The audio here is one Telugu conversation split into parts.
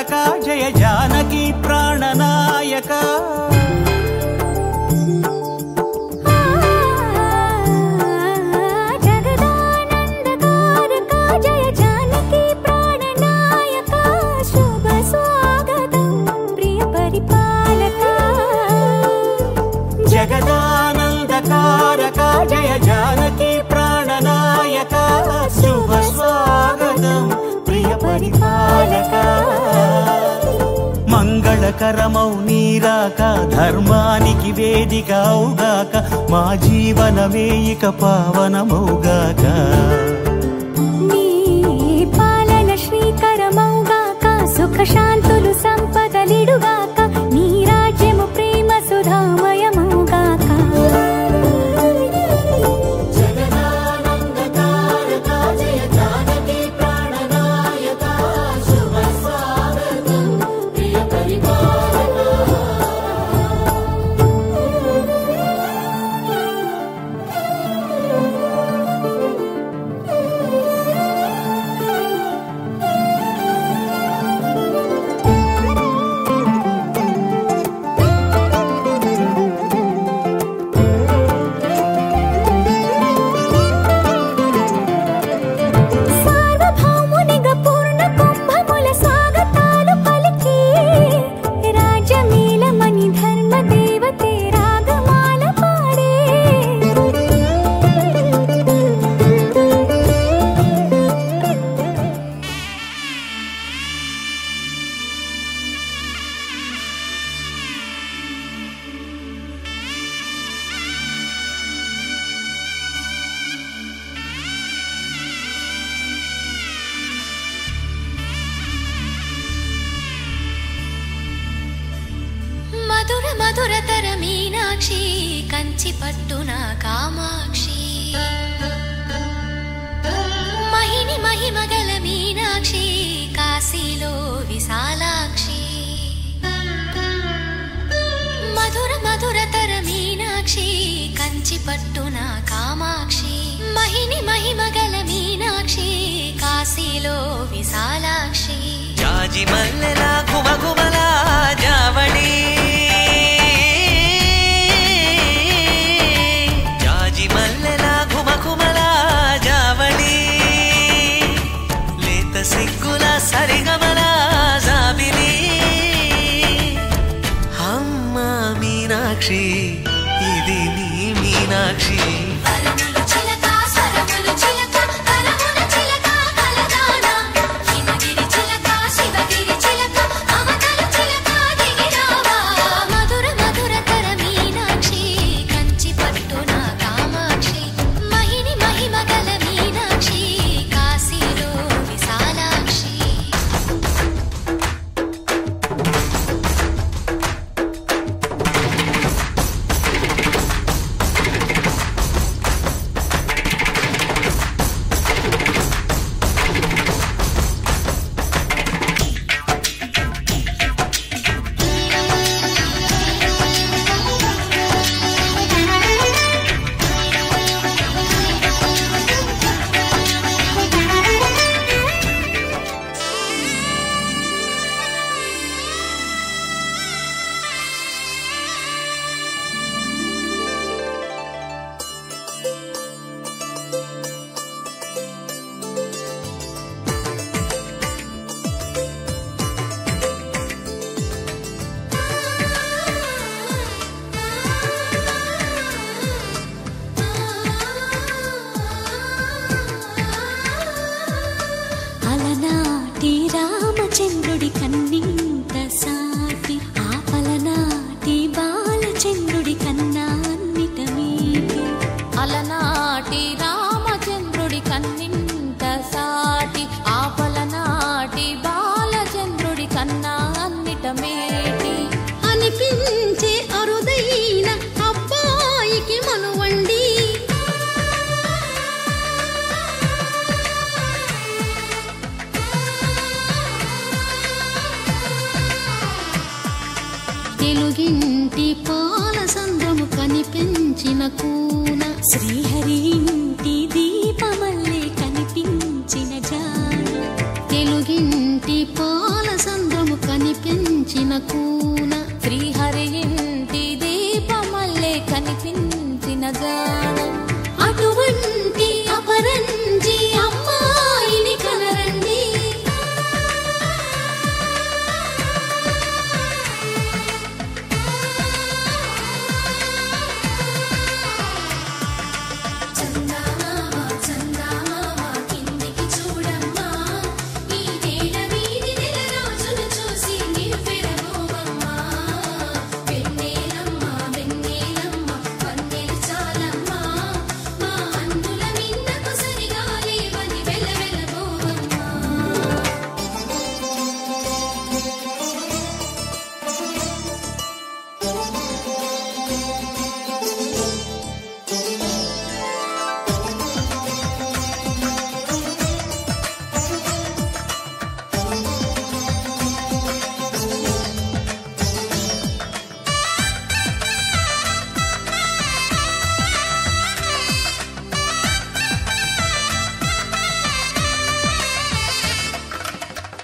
తారక జయ జానకి ప్రాణనాయక జగదానందకారక జయ జానకి ప్రాణనాయక శుభ స్వాగతం ప్రియ పరిపాలక మంగళకరమౌ నీరాక ధర్మానికి వేదిక అవుగాక మా జీవనమే ఇక పావనమౌగాక నీ పాలన శ్రీకరమౌగాక సుఖ శాంతులు సంపదలిడుగాక నీ రాజ్యము ప్రేమ సుధామయమౌగాక మధుర మధురతర మీనాక్షి కంచి పట్టున కామాక్షి మహిని మహిమగల మీనాక్షి కాశీలో విశాలాక్షి మధుర మధురతర మీనాక్షి కంచి పట్టున కామాక్షి మహిని మహిమగల మీనాక్షి కాశీలో విశాలాక్షి జాజి మల్లెల ఘుమఘుమల జావళి జాజి మల్లెల ఘుమఘుమల జావళి లేత సిగ్గుల సరిగమల జాబిలి అమ్మ మీనాక్షి ఇది నీ మీనాక్షి చంద్రుడి కన్నింత సాటి ఆపలనాటి బాలచంద్రుడి కన్నా అన్నిట మీటి అలనాటి రామచంద్రుడి కన్నింత సాటి ఆపలనాటి బాలచంద్రుడి కన్నా అన్నిట మేటి అనిపించే అరుదైన అబ్బాయికి మనువండి తెలుగింటి పాల సంద్రము కనిపించిన కూన శ్రీహరి ఇంటి దీపమల్లే కనిపించిన జాన తెలుగింటి పాల సంద్రము కనిపించిన కూన శ్రీహరి ఇంటి దీపమల్లే కనిపించిన జాడ అటువంటి అపరంజి అమ్మాయిని కనరండి.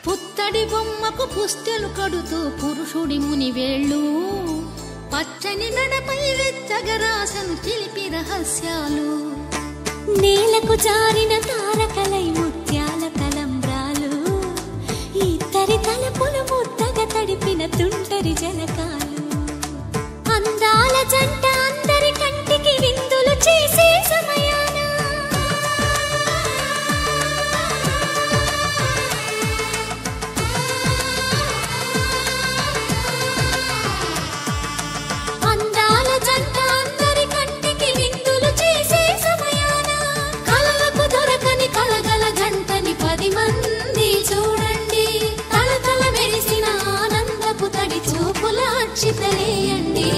పుత్తడి బొమ్మకు పుస్తెలు కడుతూ పురుషుడి ముని వేళ్ళు పచ్చని నడపై వెచ్చగరాసను చిలిపి రహస్యాలు నేలకు జారిన తారకలై ముత్యాల తలంబ్రాలు ఇద్దరి తలపులు ముద్దగా తడిపిన తుంటరి జలకాలు అందాల జంట అందరి కంటికి విందులు చేసే సమయాన అందాల జంట అందరి కంటికి విందులు చేసే సమయాన కలలకు దొరకని కలగల జంటని 10 మంది చూడండి. తలతల మెరిసిన ఆనందపు తడి చూపుల అక్షితలేయండి.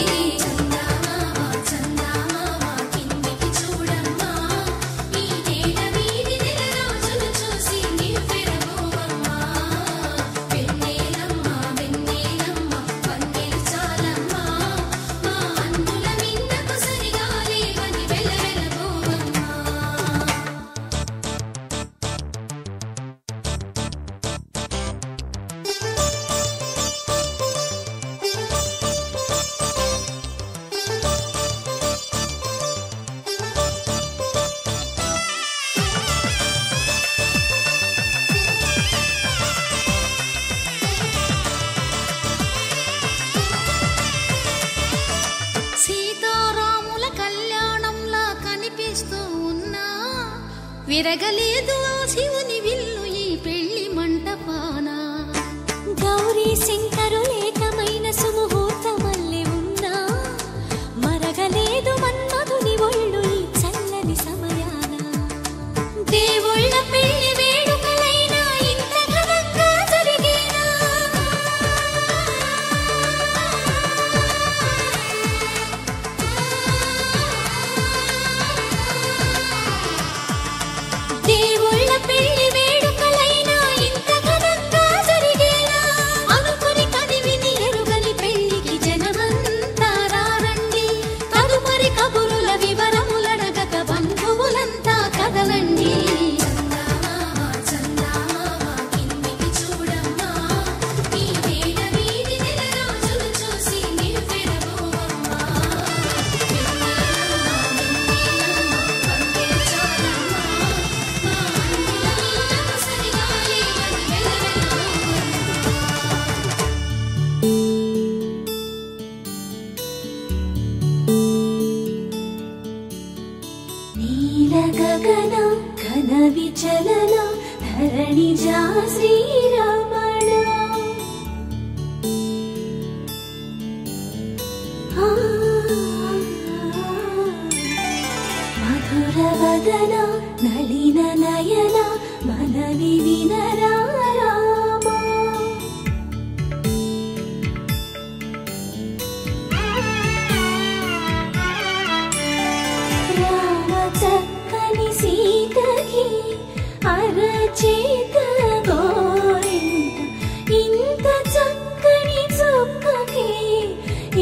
సీతారాముల కళ్యాణంలా కనిపిస్తూ ఉన్నా విరగలేదు ఆ శివుని విల్లు ఈ పెళ్లి మంటపాన. గౌరీ శంకరులేకమైన సుముహూర్తమల్లె ఉన్నా మరగలేదు మన్మధుని ఒళ్ళు ఈ చల్లని సమయాన. దేవుళ్ళ పెళ్లి వేడుకలైనా ఇంత ఘనంగా జరిగేనా? దేవుళ్ళ పెళ్లి వేడుకలైనా ఇంత ఘనంగా జరిగేనా? అనుకుని కనివిని ఎరుగని పెళ్లికి జనమంతా రారండి. తదుపరి కబురుల వివరములడగక బంధువులంతా కదలండి. నీల గగన ఘన విచలన ధరణిజా శ్రీరమణ మధుర వదన నళిన నయన మనవి వినరా రామా. రామ చక్కని సీతకి అరచేత గోరింట ఇంత చక్కని చుక్కకి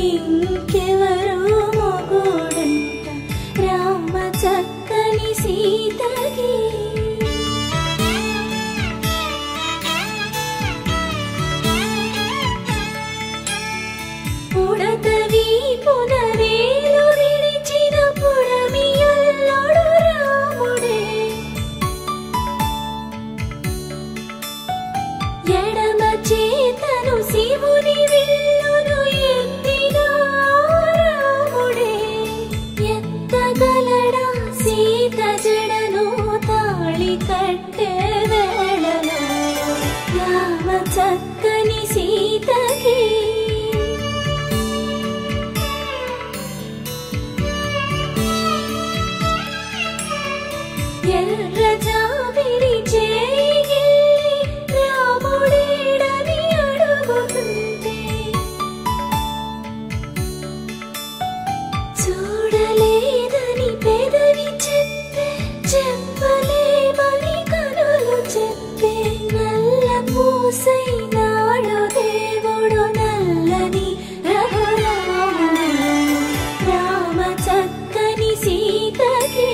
ఇంకెవరు మొగుడంట. రామ చక్కని సీతకి రామ చక్కని సీతకి ఎర్ర జాబిలి చేయి రాముడేడని అడుగుతుంటే చూడలేదని పెదవి చెప్పే చెప్పలేమని కనులు చెప్పే నల్ల పూసైనాడు దేవుడు నల్లని రఘురాముడు రామ చక్కని సీతకి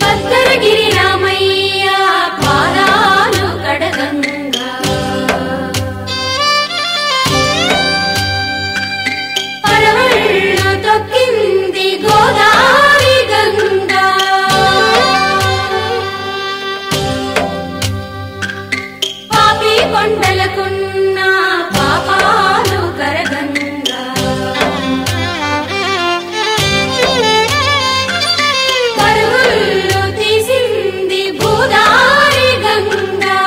భద్రగిరి రామయ్య పాదాలు కడగంగా పరవళ్ళు తొక్కింది గోదావరి గంగా పాపి కొండలకున్న పాపాలు కరగంగా పరుగులు తీసింది భూదారి గంగా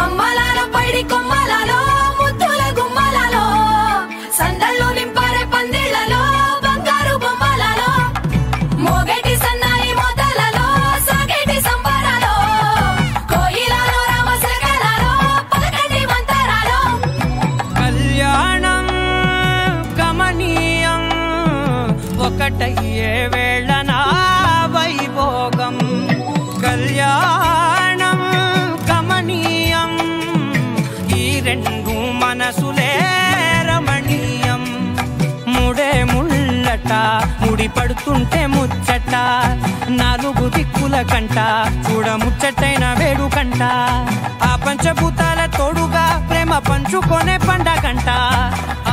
అమ్మలాలో పైడి కొమ్మలలో ముద్దుల గుమ్మలలో సందళ్ళు నింపారే పందిళ్లలో బంగారు బొమ్మలలో మోగేటి సన్నాయి మోతలలో సాగేటి సంబరాలో కోయిలలో రామశకలలో పలకటి మంతరాలో కళ్యాణం గమనీయం ఒకటయ్యే వేళనా వైభోగం కళ్యాణం గమనీయం ఈ రెండు మనసులే రమణీయం ముడే ముళ్ళట ముడి పడుతుంటే ముచ్చట నాలుగు దిక్కుల కంట చూడ ముచ్చటైన వేడుకంట ఆ పంచభూతాల తోడుగా ప్రేమ పంచుకొనే పండగంట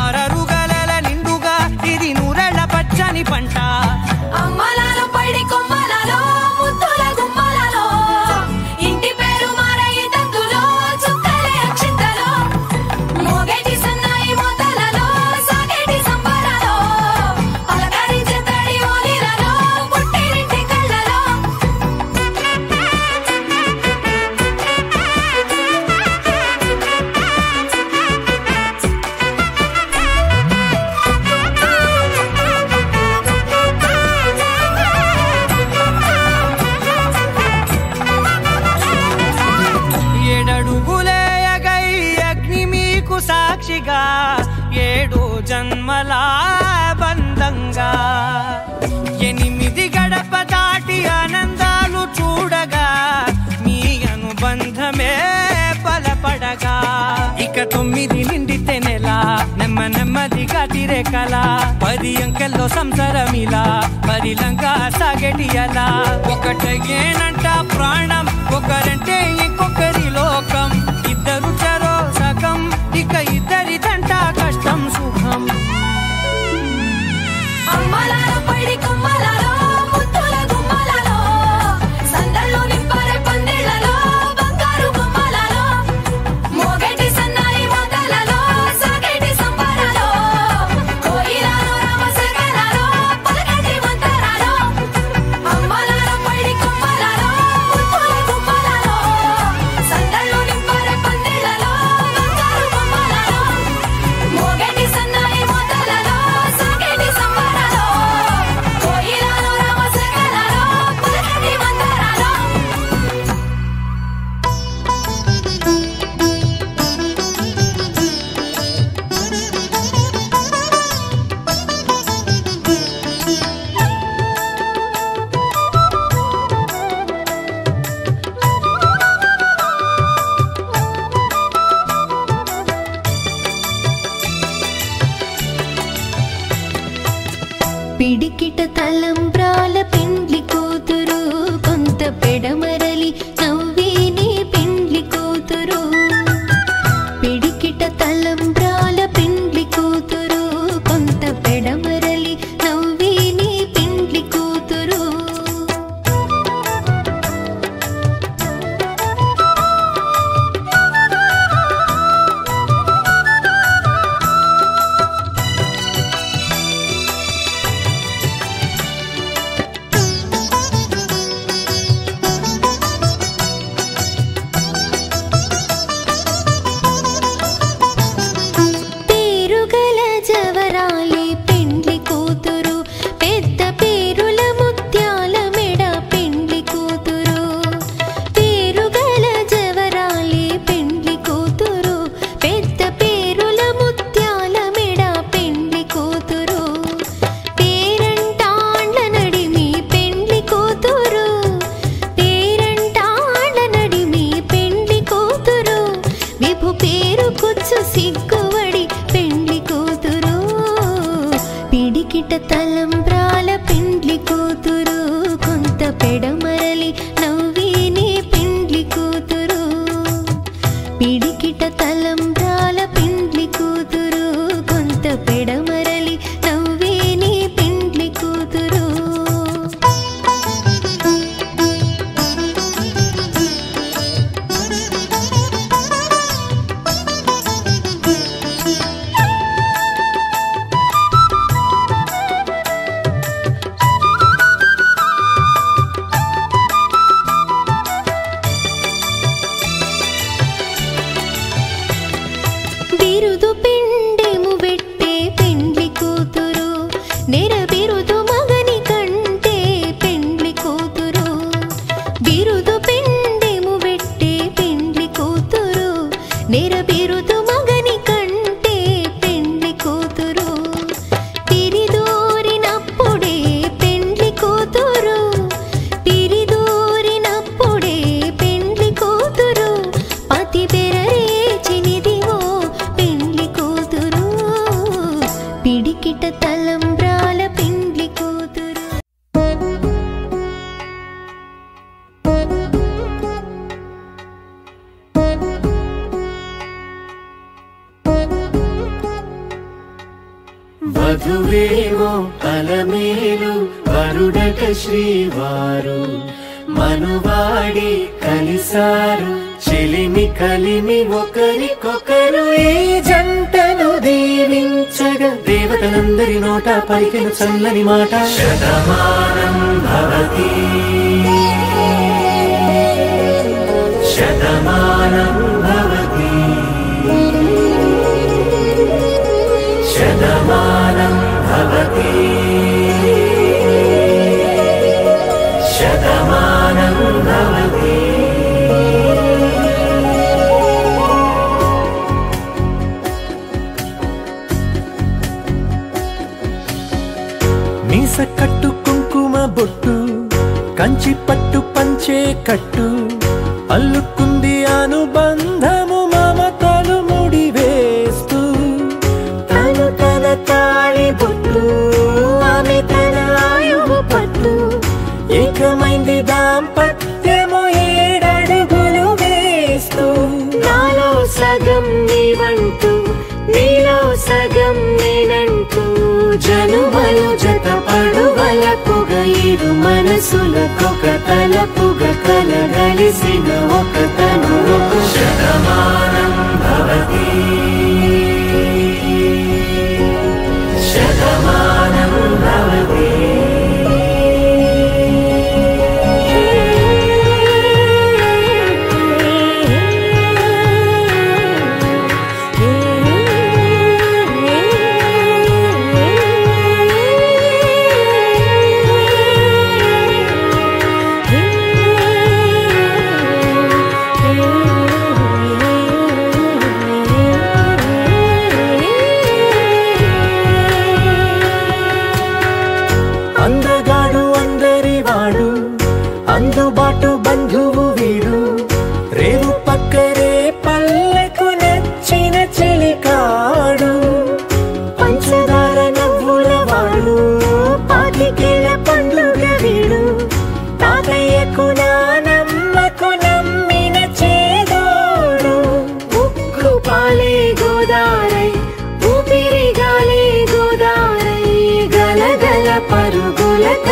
ఆరరుగల నిండుగా ఇది నూరెళ్ళ పచ్చని పంట అమ్మలాలో పైడి కొమ్మలలో ముద్దుల గుమ్మలలో ఇంటి పేరు మారయ్య తంతులో చుక్కలే అక్షింతలో మోగేటి సన్నాయి మోతలలో సాగేటి సంబరాలో పలకరించే తడి ఓలిలలో పుట్టినింటి కళ్ళలో ఏడడుగులేయగై అగ్ని మీకు సాక్షిగా ఏడు జన్మల బంధంగా 8 గడప దాటి ఆనందాలు చూడగా మీ అనుబంధమే బలపడగా ఇక 9 నిండితే నెల నెమ్మదిగా తిరేకల 10 అంకెల్లో సంసారమిలా 10 లంగా సాగేటి అలా ఒకటేనంట ప్రాణం ఒకరంటే ఇంకొకరి లోకం ఇద్దరు చరో సగం ఇక ఇద్దరిదంట కష్టం సుఖం అమ్మలాలో పైడి కొమ్మలలో ముద్దుల గుమ్మలలో సందళ్ళు నింపారే పందిళ్లలో బంగారు బొమ్మలలో మోగేటి సన్నాయి మోతలలో సాగేటి సంబరాలో కోయిలలో రామశకలలో పలకటి మంతరాలో అమ్మలాలో పైడి కొమ్మలలో ముద్దుల గుమ్మలలో తలంబ్రాల పెండ్లి కూతురు కొంత పెడమరలి నవ్వేనే పెండ్లి కూతురు పిడికిట తలంబ్రాల పెండ్లి కూతురు కొంత పెడమరలి నవ్వేనే పెండ్లి కూతురు సిగ్గువడి పెండ్లి కూతురు పిడికిట తలంబ్రాల పెండ్లి కూతురు కొంత పెడమరలి నవ్వేనే పెండ్లి కూతురు పిడికిట తలంబ్రాల పెండ్లి కూతురు కొంత పెడమరలి నవ్వేనే పెండ్లి కూతురు బిరుదు పిండెము పెట్టే పెండ్లి కూతురు నెర బిరుదు మగని కంటే పెండ్లి కూతురు బిరుదు పిండెము పెట్టే పెండ్లి కూతురు నెర బిరుదు మగని కంటే పెండ్లి కూతురు పిరిదూరినప్పుడే పెండ్లి కూతురు పిరిదూరినప్పుడే పెండ్లి కూతురు పతి బెరరేచినిదివో పెండ్లి కూతురు పిడికిట తలంబ్రాల పెండ్లి కూతురు వధువేమో అలమేలు వరుడట శ్రీవారు మనువాడి కలిసారు చెలిమి కలిమి ఒకరికొకరు ఈ జంటను దీవించగా దేవతలందరి నోట పలికిన చల్లని మాట శతమానం భవతి శతమానం భవతి శతమానం భవతి శతమానం భవతి మీస కట్టు కుంకుమ బొట్టు కంచి పట్టు పంచే కట్టు అల్లుకుంది అనుబంధము మమతలు ముడివేస్తూ తను తన తాళి బొట్టు ఆమె తన ఆయువు పట్టు ఏకమైంది దాంపత్యము 7 అడుగులు వేస్తూ నాలో సగం నీవంటూ నీలో సగం నేనంటూ జనుమలు జత పడువలపుగ ఇరు మనసులకొక తలపుగ కలగలిసిన ఒక తను శతమానం భవతి శతమానం భవతి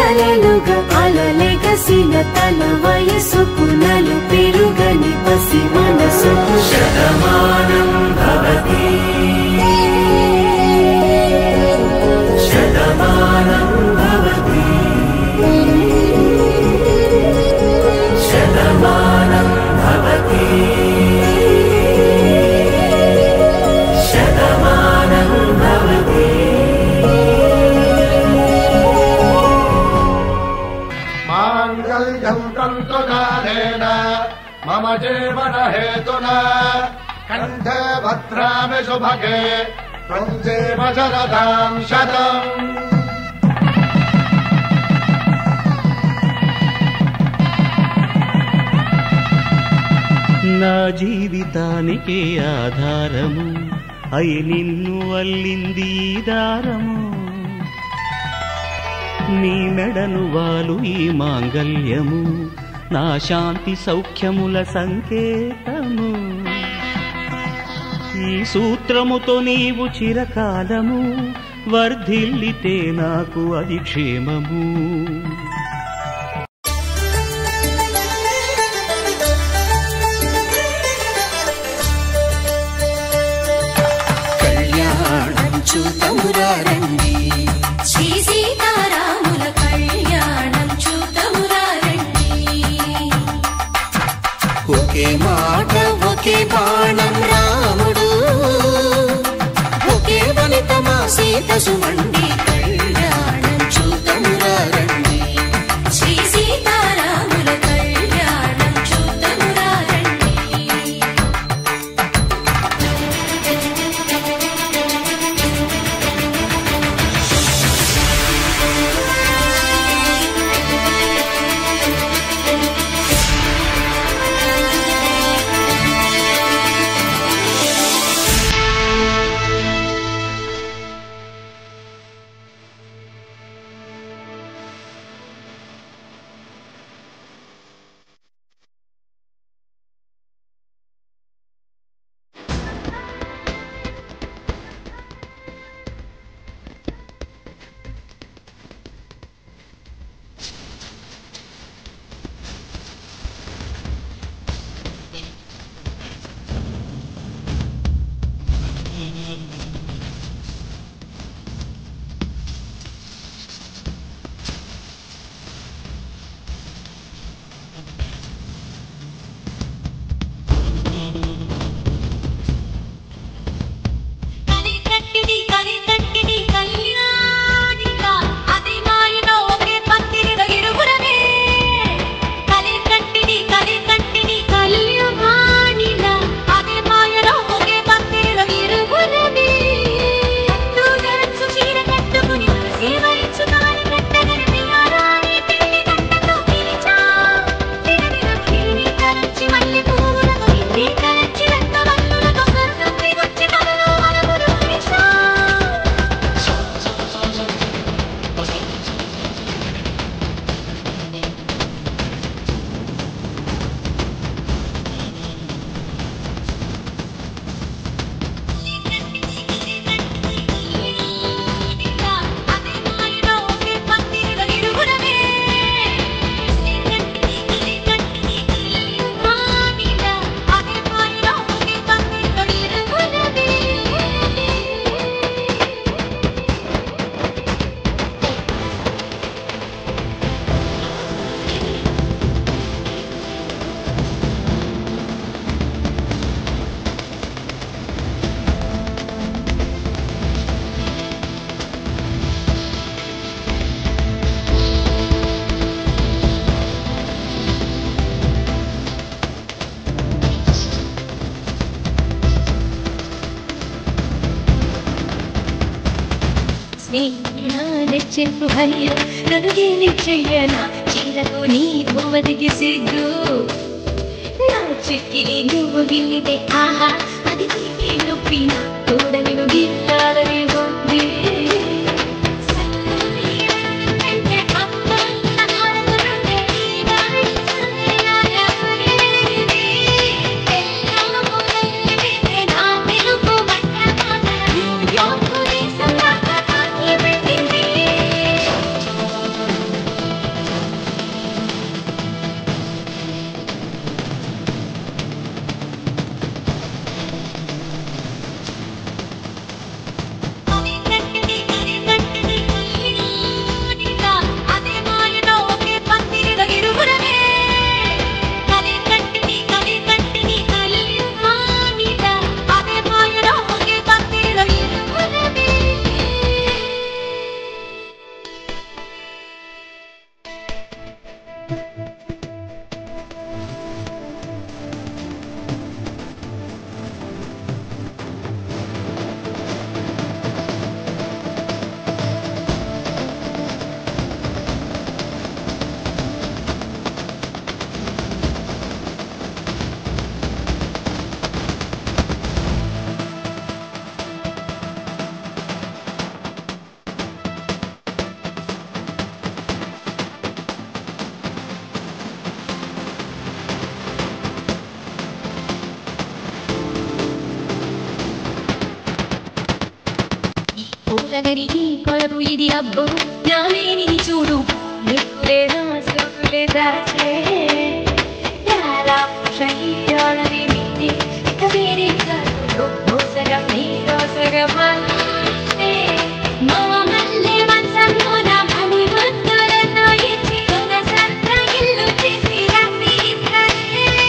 కలలుగా అలలెగసిన తన వయసుకు నలు పెరుగని పసి మనసుకు శతమానం భవతి శతమానం భవతి శతమానం భవతి శతమానం భవతి. మాంగళ్యం తంతునానేన మమ జీవన హేతునా కంఠే భద్రామి శుభగే త్వం జీవ శరదాం శతం. నా జీవితానికే ఆధారము అయి నిన్ను అల్లింది దారము నీ మెడను వాలు ఈ మాంగల్యము నా శాంతి సౌఖ్యముల సంకేతము ఈ సూత్రముతో నీవు చిరకాలము వర్ధిల్లితే నాకు అది క్షేమము. చూతమురారండి శ్రీ సీతారాముల కళ్యాణం చూతమురారండి. ఒకే మాట ఒకే బాణం రాముడు ఒకే వనిత మా సీత సుమండి కళ్యాణం చూతమురారండి శ్రీ సీతారాముల కళ్యాణం చూతమురారండి. చెప్పు భయ్య నలుగేని చెయ్యనా చీరకు నీ బొమ్మదికి సిగ్గు నా చెక్కిలి నువ్వు గిల్లితే ఆహా అది నీకే నొప్పిన కూడా నేను గిల్లాలని ఉంది. తరగని ఈ కొలపు ఇది అబ్బో నా వేణిని చూడు నిప్పులేదా సోకులేదా చాలా షహీరాలని మీది ఇక వేరే కాదు మోసగం నీరో సగమల్లే మల్లె మనసంలో నా భని గుర్తులతో ఇచ్చి ఒక సత్ర ఇల్లు చేసి రమ్మి ఇక్కడే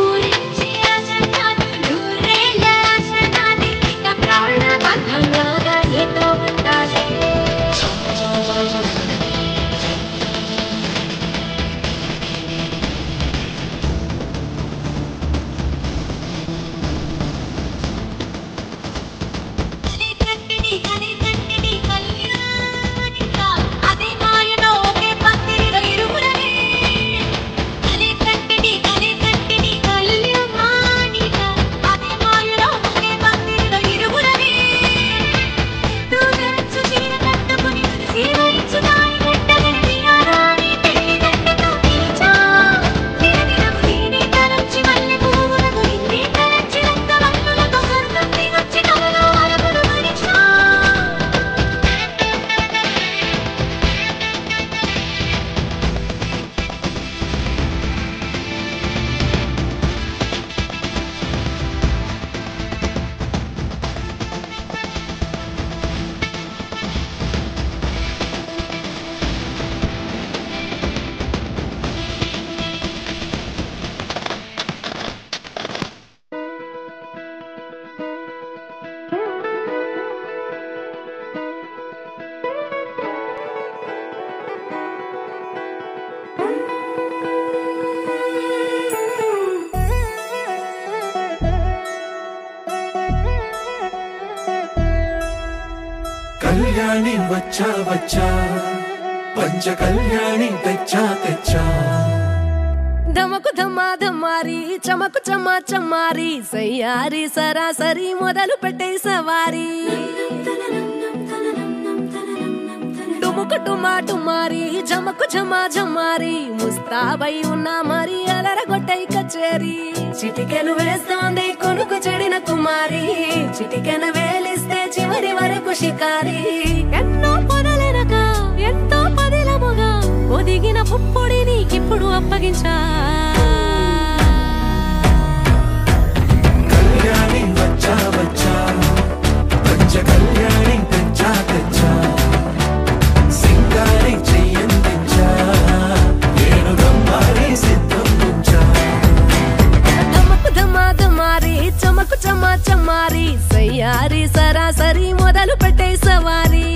ఊరించి ఆశనాదు నూరేళ్ళ ఆశనాది ఇక ప్రాణ బంధంలాగా ఏదో ఉండాలి కళ్యాణి వచ్చా వచ్చా పంచ కళ్యాణి తెచ్చా తెచ్చా ధమకు ధమా ధమారి చమకు చమా చమారి సయ్యారి సరాసరి మొదలు పెట్టే సవారి టుముకు టుమా టుమారి జమకు జమా జమారి ముస్తాబై ఉన్నా మరి అలరగొట్టై కచేరి చిటికెను వేస్తోంది కొనుకు చెడిన కుమారి చిటికెను వేలిస్తే చివరి వరకు షికారి ఎన్నో పొదలెనక ఎంతో పదిలముగా ఒదిగిన పుప్పొడి నీకిప్పుడు అప్పగించా కళ్యాణి వచ్చా వచ్చా పంచ కళ్యాణి తెచ్చా తెచ్చా సింగారి చెయ్యందించా ఏడు గమ్మారి సిద్ధందించా ధమకు ధమా ధమారి చమకు చమా చమారి సయ్యారి సరాసరి మొదలు పెట్టే సవారి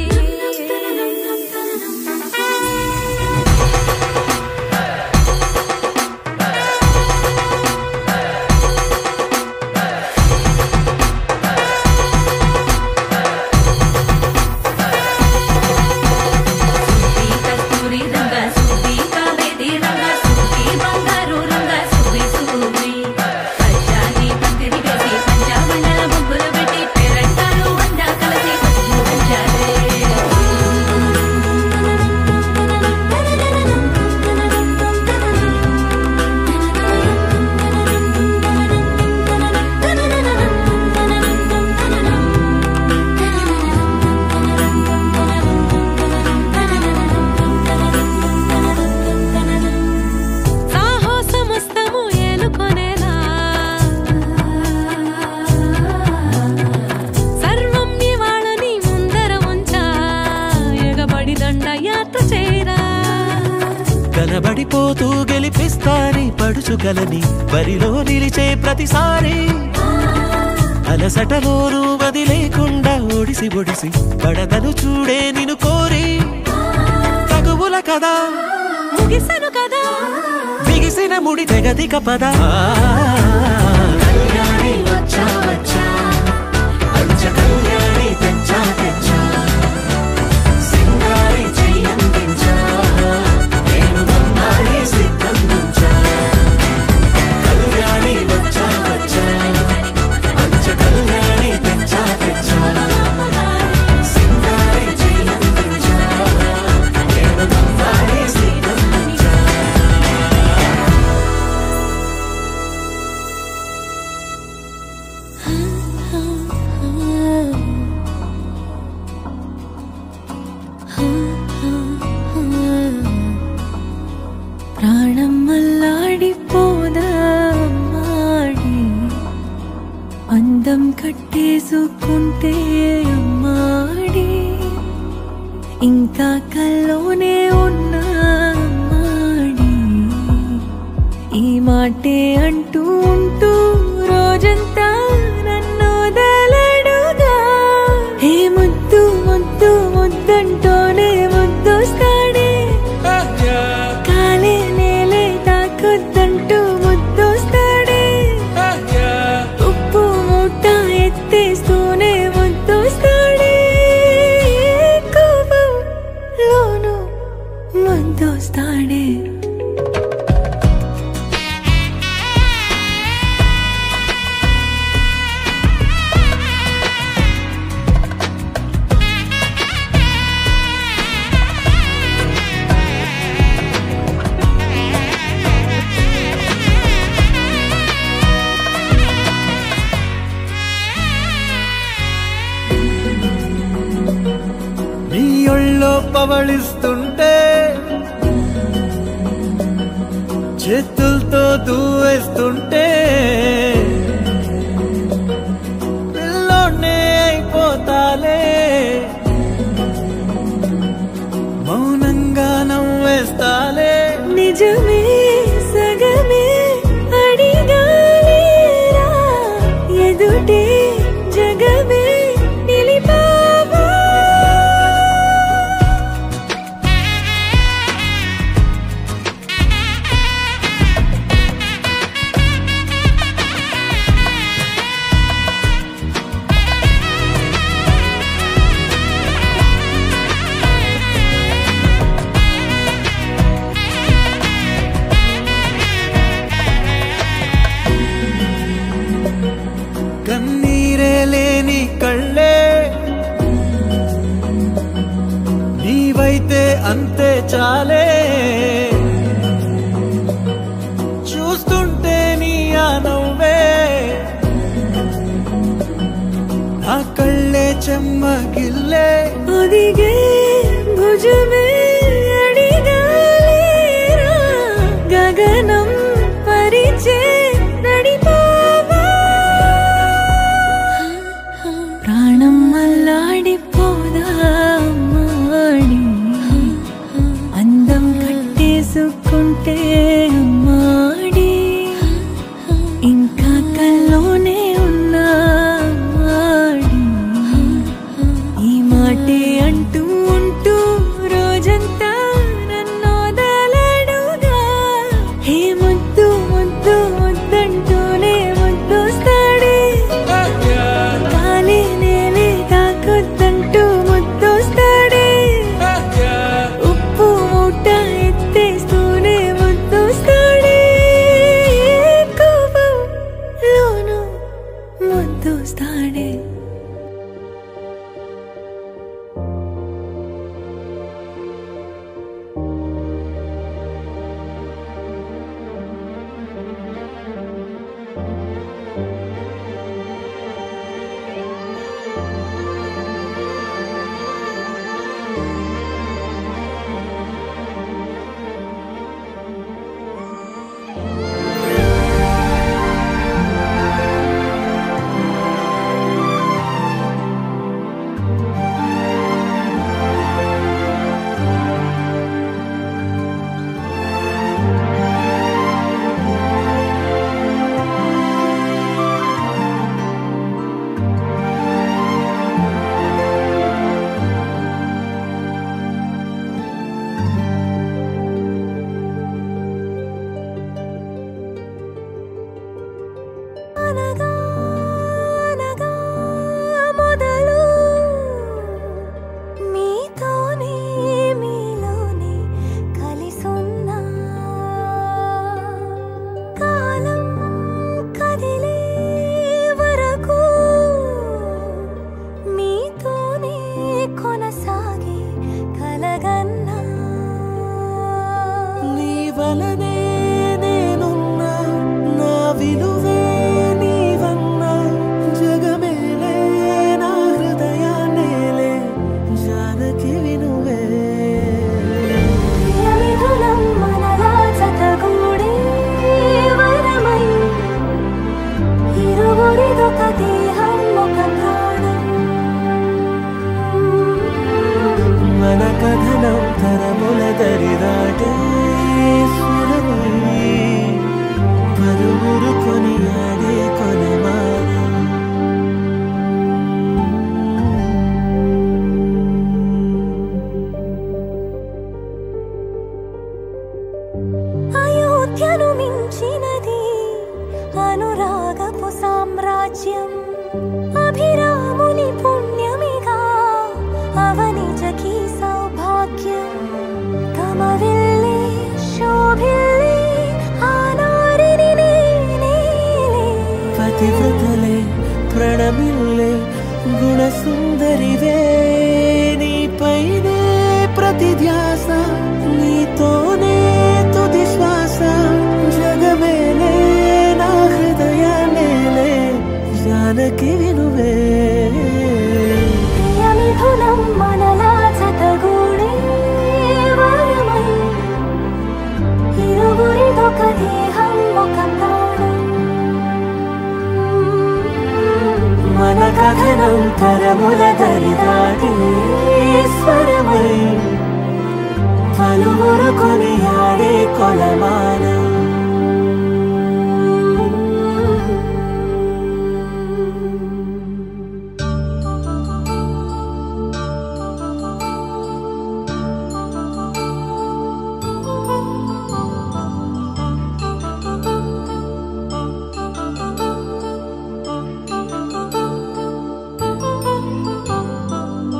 కలబడిపోతూ గెలిపిస్తాని పడుచుగలని బరిలో నిలిచే ప్రతిసారి అలసటలోనూ వదిలేకుండా ఒడిసి ఒడిసి పడదను చూడే నిన్ను కోరి తగువుల కదా ముగిసను కదా బిగిసిన ముడి తెగదిక పదా కళ్యాణి వచ్చా వచ్చా పంచ కళ్యాణి తెచ్చా తెచ్చా సింగారి చెయ్యందించా ఏడు గమ్మారి సిద్ధందించా కళ్యాణి వచ్చా వచ్చా పంచ కళ్యాణి తెచ్చా తెచ్చా సింగారి చెయ్యందించా ఏడు గమ్మారి సిద్ధందించా అందం కట్టేసుకుంటే అమ్మాడి ఇంకా కల్లోనే ఉన్నా అమ్మాడి ఈ మాటే అంటూ ఉంటూ రోజంతా నన్ను వదలడుగా హే ముద్దు ముద్దు ముద్దంటోనే ముద్దొస్తాడే కాలే నేలే తాకొద్దంటూ ముద్దొస్తాడే ఉప్పు మూట ఎత్తేస్తూనే ముద్దొస్తాడే కోపంలోను ముద్దొస్తాడే నీ ఒళ్ళో పవళిస్తుంటే చేతులతో దూవేస్తుంటే పిల్లోనే అయిపోతాలే మౌనంగా నవ్వేస్తాలే నిజమే సగమే అడిగాలేరా ఎదుటే జగమే నిలిపావా కన్నీరే లేని కళ్ళే నీవైతే అంతే చాలే చూస్తుంటే నీ ఆ నవ్వే నా కళ్ళే చెమ్మగిల్లే ఒదిగే భుజమే అడిగాలేరా గగనం పరిచే నడిపావా ప్రాణం అల్లాడిపోదా అమ్మాడి అందం కట్టేసుకుంటే అమ్మాడి ఇంకా కల్లోనే ఉన్నా అమ్మాడి ఈ మాటే అంటూ ఉంటూ రోజంతా నన్ను వదలడుగా హే ముద్దు ముద్దు ముద్దంటూనే ముద్దొస్తాడే కాలే నేలే తాకొద్దంటూ ముద్దొస్తాడే ఉప్పు మూట ఎత్తేస్తూనే ముద్దొస్తాడే కోపంలోను ముద్దొస్తాడే రాగపు సామ్రాజ్యం అభిరాముని పుణ్యమిగా అవనిజకి సౌభాగ్యం తమవిల్లే శోభిల్లే ఆనారిని నేనే పతివ్రతలే ప్రణమిల్లే గుణసుందరివే నీపైనే ప్రతి ధ్యాస నీతోనే తుది శ్వాస జగమేలే నా హృదయాన్నేలే జానకి వినువే ప్రియమిథునం మనలా జతగూడే వరమై ఇరువురిదొక దేహం ఒక ప్రాణం మన కథనం తరముల దరిదాటి స్వరమై పలువురు కొనియాడే కొలమానం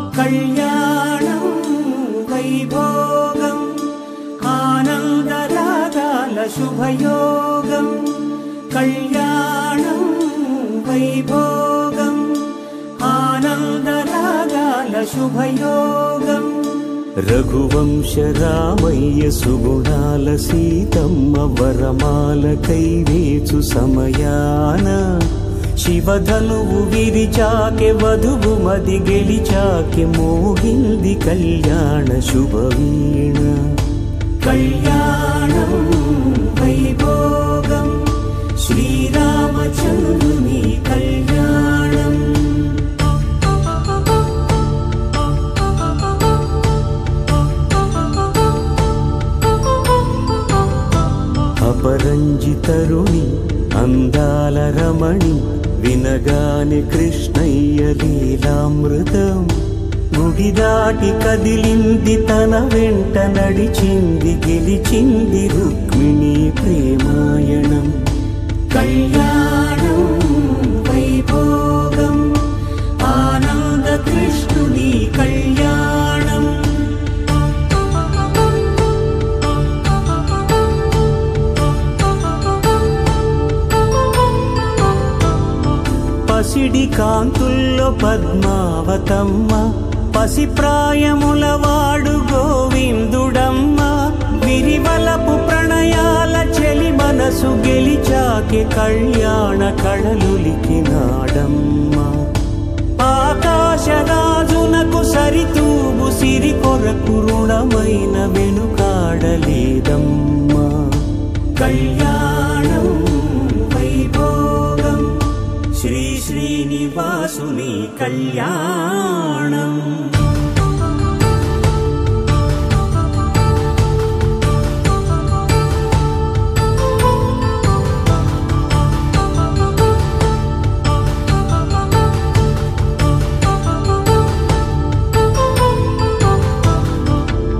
కళ్యాణం వైభోగం ఆనందరాగాల శుభయోగం కళ్యాణం వైభోగం ఆనందరాగాల శుభయోగం రఘువంశ రామయ్య సుగుణాల సీతమ్మ వరమాల కైవేచు సమయాన శివధనువు విరిచాకె వధువు మది గెలిచాకె మోగింది కళ్యాణ శుభవీణ కళ్యాణం వైభోగం శ్రీరామచంద్రుని కళ్యాణం అపరంజి తరుణి అందాల రమణి వినగాని కృష్ణయ్య లీలామృతం గుడి దాటి కదిలింది తన వెంట నడిచింది గెలిచింది రుక్మిణి ప్రేమాయణం కళ్యాణం వైభోగం ఆనంద కృష్ణుని కళ్యాణం పసిడి కాంతుల్లో పద్మావతమ్మ పసిప్రాయముల వాడు గోవిందుడమ్మ విరివలపు ప్రణయాల చెలి మనసు గెలిచాకే కళ్యాణ కళలులికినాడమ్మ ఆకాశరాజునకు సరితూగు సిరి కొరకు రుణమైన వెనుకాడలేదమ్మ కళ్యాణం వైభోగం శ్రీ శ్రీనివాసుని కళ్యాణం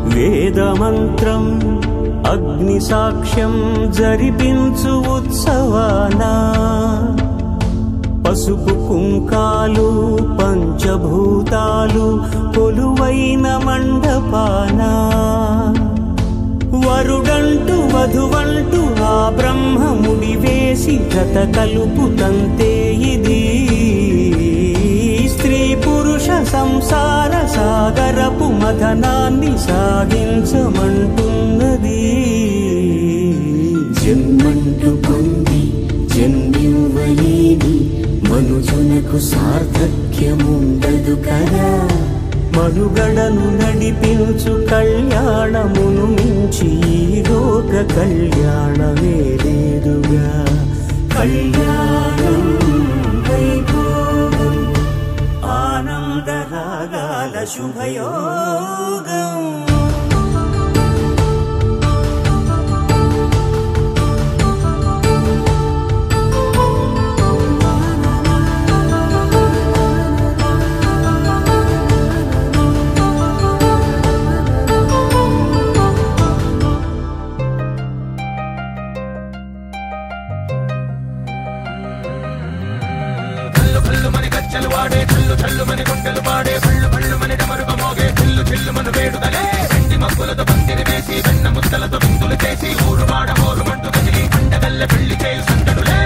వేదమంత్రం అగ్ని సాక్ష్యం జరిపించు ఉత్సవానా పసుపు కుంకాలు పంచభూతాలు కొలువైన మండపాన వరుడంటూ వధువంటూ ఆ బ్రహ్మముడి వేసి జత కలుపుతంతే ఇది స్త్రీ పురుష సంసార సాగరపు మథనాన్ని సాగించమంటున్నది జన్మంటూ పొంది జన్మివ్వలేని మనుజునకు సార్థక్యముండదు కదా మనుగడను నడిపించు కళ్యాణమును మించి ఈ లోక కళ్యాణమే లేదుగా కళ్యాణం వైభోగం ఆనందరాగాల శుభయోగం గజ్జలు వాడే చల్లు చల్లుమని గుండెలు పాడే పళ్ళు పళ్ళుమని డమరుగ మోగే చిల్లు చిల్లుమను వేడుదలే వెండి మబ్బులతో పందిరి వేసి వెన్న ముద్దలతో విందులు చేసి ఊరు వాడ ఊరు మంటు కదిలి పండగల్లె పెళ్లి చేయు సందడులే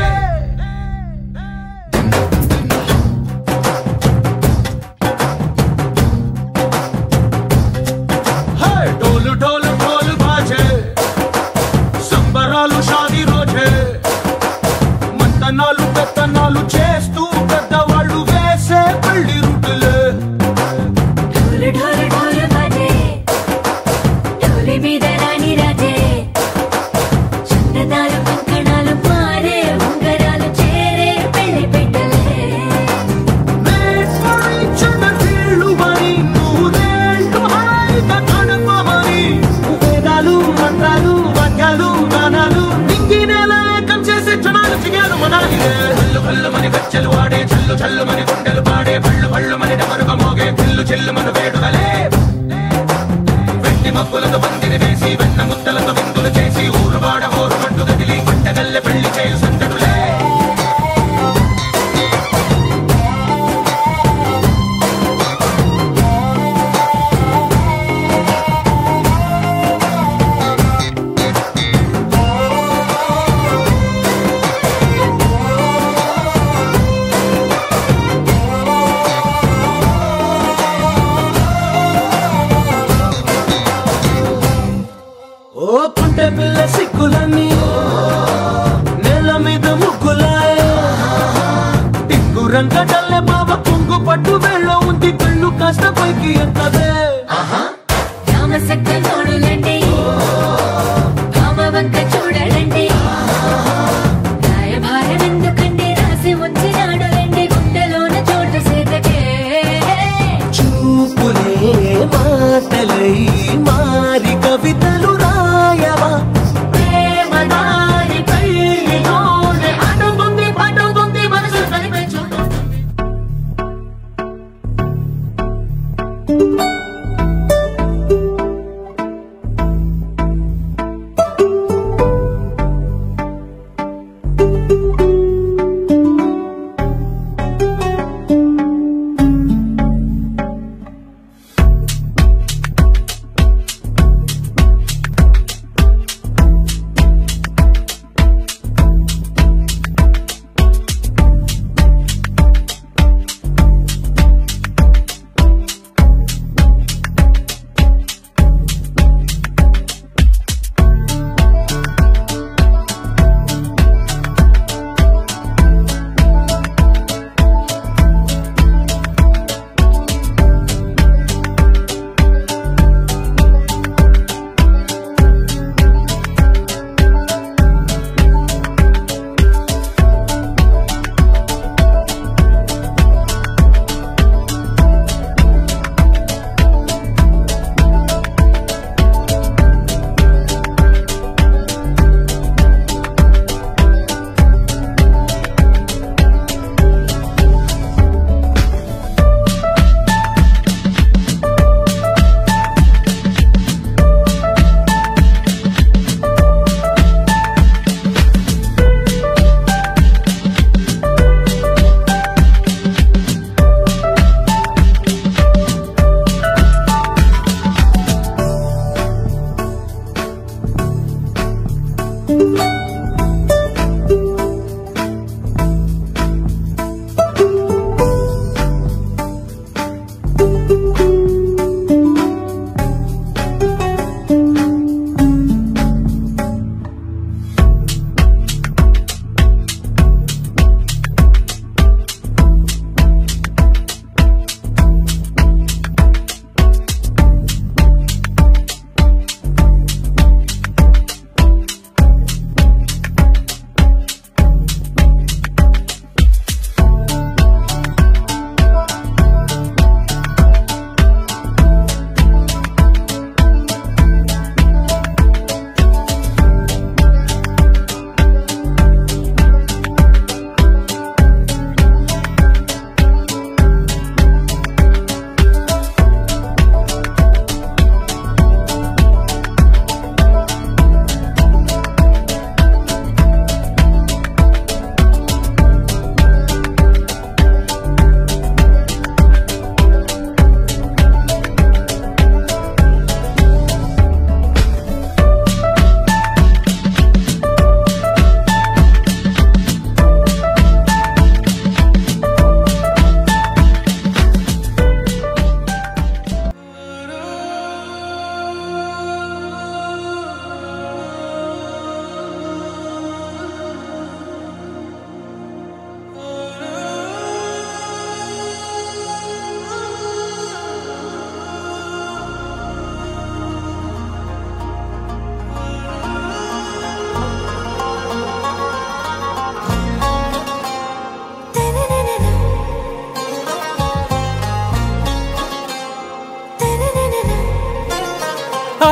డోలు డోలు డోలు బాజే సంబరాలు షాదీ రోజే మంతనాలు పెత్తనాలు చేస్తూ పెద్దవాళ్ళు వేసే పెళ్లి రుటులే ఢోలు ఢోలు ఢోలు బాజే ఢోలి మీద రాణి రాజే చందనాలు కంకణాలు మారే ఉంగరాలు చేరే పెళ్లి పెట్టలే చిన్నీళ్ళుమని నూరేళ్ళు హాయిగా గడపమని వేదాలు మంత్రాలు వాక్యాలు గానాలు నింగినేల ఏకం చేసే క్షణాలు చిగాలు మనాలిలే కళ్ళు కళ్ళుమని గజ్జలు వాడే చల్లు చల్లుమని గుండెలు పాడే పళ్ళు పళ్ళుమని డమరుగ మోగే చిల్లు చిల్లుమను వేడుదలే వెండి మబ్బులతో పందిరి వేసి వెన్న ముద్దలతో విందులు చేసి ఊరు వాడ ఊరు మంటు గదిలి పంటగల్లె పెళ్లి చేయు సందడులే ఓ పుంటె పిల్ల సిక్కులన్నీ నెల మీద ముగ్గులాయ టింగు రంగడల్లే బాబ కుంగు పట్టు వేళ్ళ ఉంది కళ్ళు కాస్త పైకి ఎక్కదే రామసక్క నోడులండి కామ వంక చూడడండి రాయభారం ఎందుకండి రాసి ఉంచినాడు రండి గుండెలోన చోటు సేతకే చూపులే మాటలై మారి కవితలు రాయవా ప్రేమ దారి పెళ్లిలోనే అడుగుంది పడుగుంది మనసు కలిపే చోటు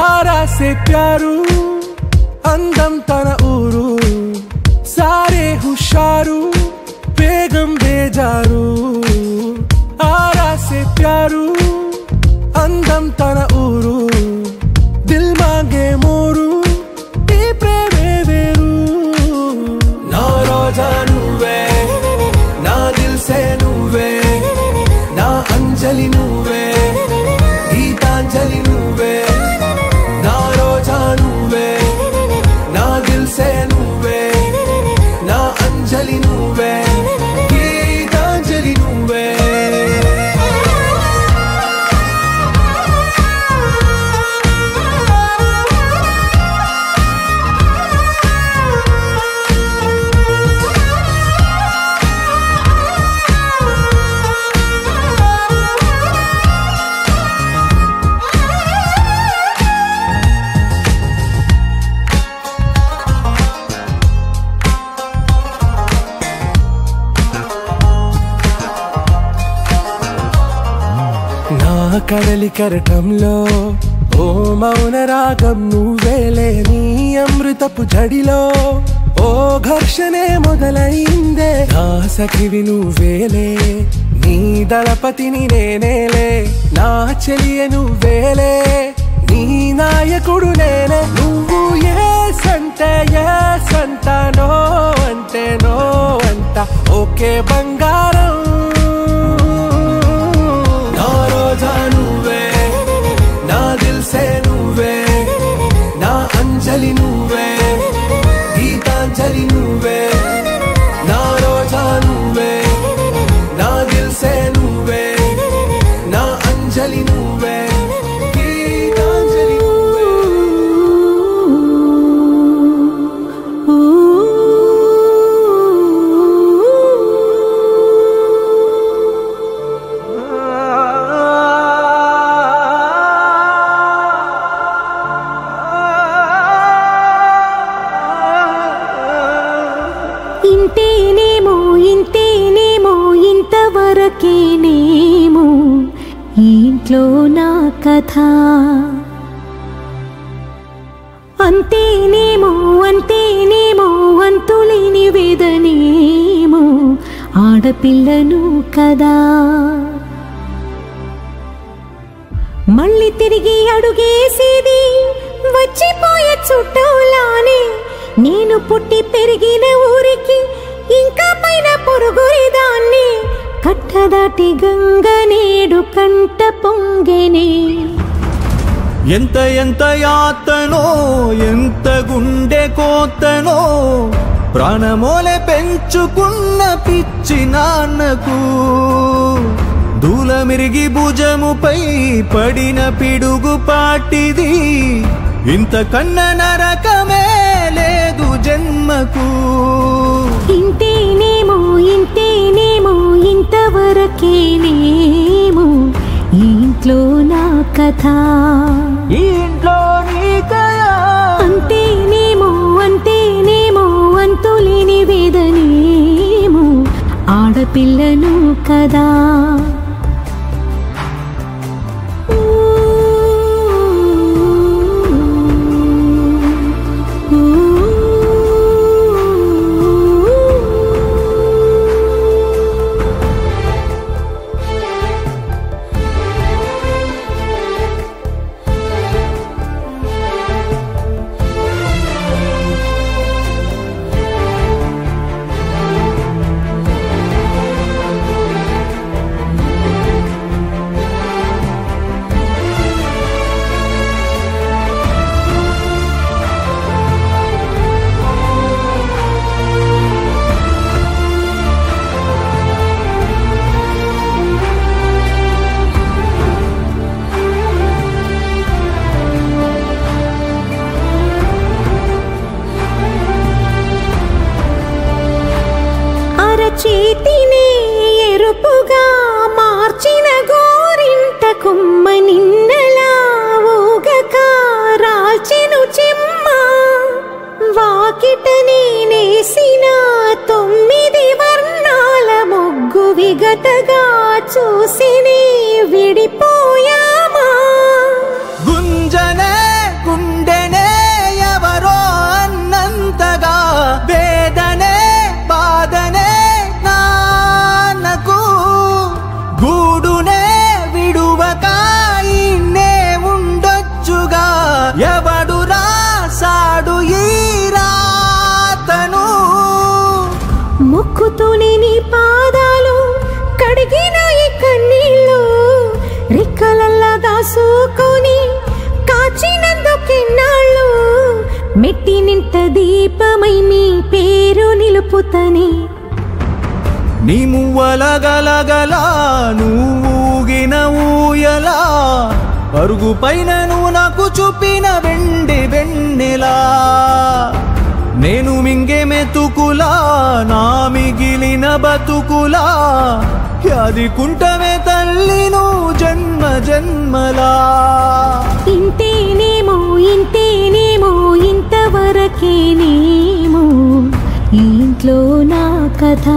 ఆరా సే ప్యారు అందం తన ఊరు సారే హుషారు బేగం బేజారు ఆరా సే ప్యారు అందం తన ఊరు దిల్ మాంగే మోరు ఈ ప్రేమే వేరు నా రోజా నువ్వే నా దిల్ సే నువ్వే నా అంజలి నువ్వే గీతాంజలి నువ్వే నా రోజా నువ్వే నా దిల్ సే నువ్వే నా అంజలి నువ్వే గీతాంజలి నువ్వే కడలి కరటంలో ఓ మౌన రాగం నువ్వేలే నీ అమృతపు జడిలో ఓ ఘర్షణే మొదలైందే నా సఖివి నువ్వేలే నీ దళపతిని నేనేలే నా చెలియ నువ్వేలే నీ నాయకుడు నేనే నువ్వు ఏ సంట నో అంటే నో అంట ఓకే బంగారం నువ్వే నా దిల్ సే నువ్వే నా అంజలి నువ్వే గీతాంజలి నువ్వే నా రోజా నువ్వే నా దిల్ సే నువ్వే నా అంజలి నువ్వే గీతాంజలి నువ్వే ఇంతవరకేనేమో ఇంట్లో నా కథ అంతేనేమో అంతులేని వేదనేమో ఆడపిల్లను కదా మళ్ళీ తిరిగి అడుగేసేది వచ్చిపోయే చుట్టూలానే నేను పుట్టి పెరిగిన ఊరికి ఇంకా పైన పొరుగురిదాన్ని కట్టదాటి గంగ నేడు కంట పొంగెనే ఎంత ఎంత యాతనో ఎంత గుండె కోతనో ప్రాణమోలే పెంచుకున్న పిచ్చి నాన్నకు దూలమిరిగి భుజముపై పడిన పిడుగు పాటిది ఇంతకన్నా నరకమే లేదు జన్మకు ఇంతేనేమో ఇంతవరకేనేమో ఇంట్లో నా కథ ఇంట్లో నీ కథ అంతేనేమో అంతులేని వేదనేమో ఆడపిల్లను కదా చేతినే ఎరుపుగా మార్చిన గోరింట కొమ్మ నిన్నలా ఊగక రాల్చెను చెమ్మ వాకిట నేనేసిన 9 వర్ణాల ముగ్గు విగతగా చూసినే విడిపోయామా గుంజనే పూతని నీ మువ్వల గలగల నువ్వుగిన ఊయలా అరుగు పైన నువ్వు నాకు చూపిన వెండి వెన్నెలా నేను మింగే మెతుకులా నా మిగిలిన బతుకులా యాది కుంటమే తల్లి నువ్వు జన్మ జన్మలా ఇంతేనేమో ఇంతేనేమో ఇంతవరకేనేమో ఈ ఇంట్లో నా కథ